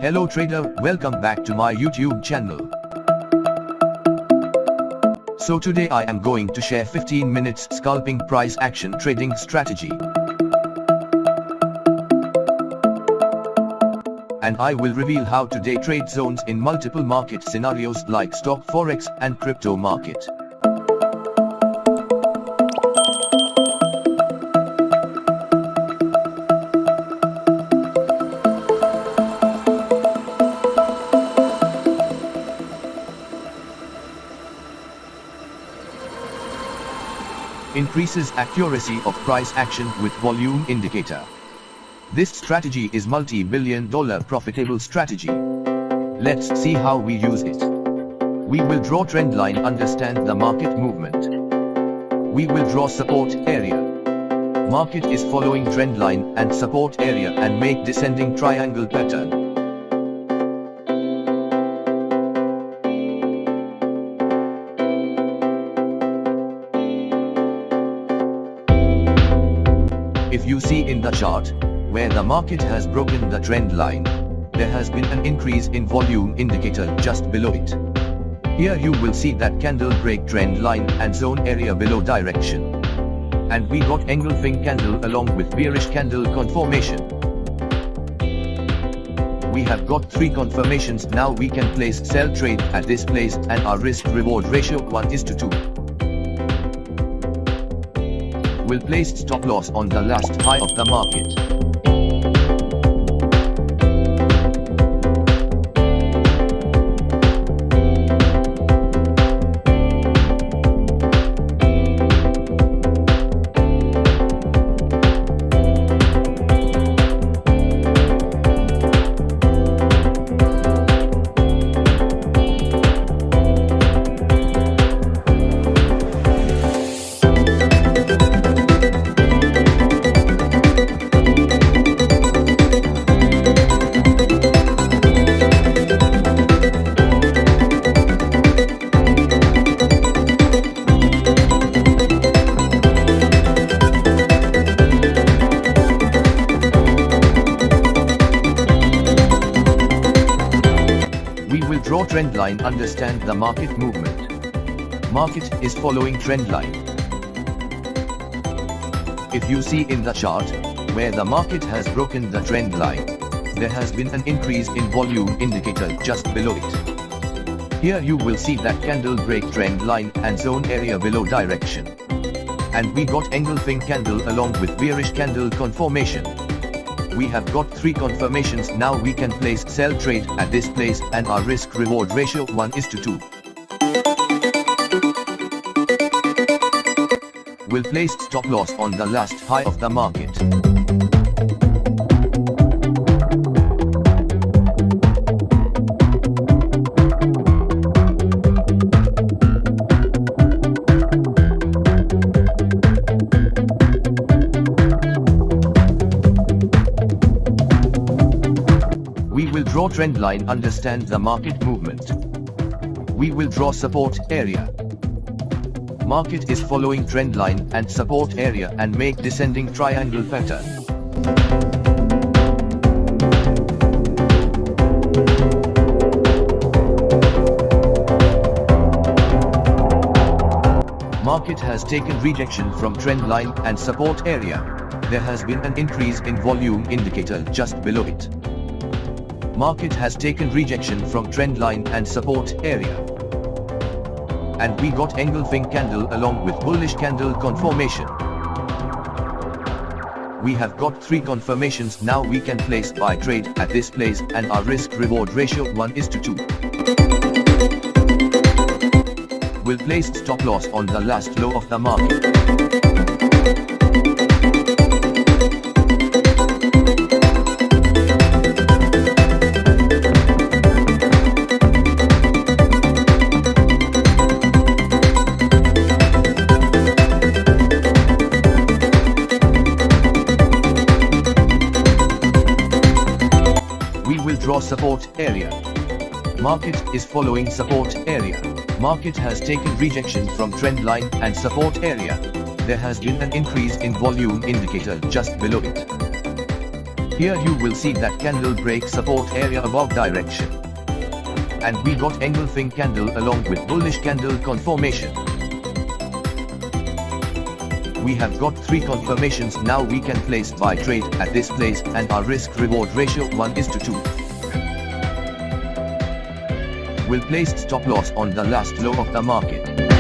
Hello trader, welcome back to my YouTube channel. So today I am going to share 15 minutes scalping price action trading strategy. And I will reveal how to day trade zones in multiple market scenarios like stock, forex and crypto market. Increases accuracy of price action with volume indicator. This strategy is multi-billion-dollar profitable strategy. Let's see how we use it. We will draw trend line, understand the market movement. We will draw support area. Market is following trend line and support area and make descending triangle pattern. If you see in the chart, where the market has broken the trend line, there has been an increase in volume indicator just below it. Here you will see that candle break trend line and zone area below direction. And we got engulfing candle along with bearish candle confirmation. We have got 3 confirmations. Now we can place sell trade at this place and our risk reward ratio 1:2. Will place stop loss on the last high of the market. Draw trend line, understand the market movement. Market is following trend line. If you see in the chart, where the market has broken the trend line, there has been an increase in volume indicator just below it. Here you will see that candle break trend line and zone area below direction. And we got engulfing candle along with bearish candle confirmation. We have got 3 confirmations. Now we can place sell trade at this place and our risk reward ratio 1:2. Will place stop loss on the last high of the market. We will draw trend line, understand the market movement. We will draw support area. Market is following trend line and support area and make descending triangle pattern. Market has taken rejection from trend line and support area. There has been an increase in volume indicator just below it. Market has taken rejection from trend line and support area. And we got engulfing candle along with bullish candle confirmation. We have got 3 confirmations. Now we can place buy trade at this place and our risk reward ratio 1:2. Will place stop loss on the last low of the market. Draw support area. Market is following support area. Market has taken rejection from trend line and support area. There has been an increase in volume indicator just below it. Here you will see that candle break support area above direction. And we got engulfing candle along with bullish candle confirmation. We have got 3 confirmations. Now we can place buy trade at this place and our risk reward ratio 1:2. We'll place stop loss on the last low of the market.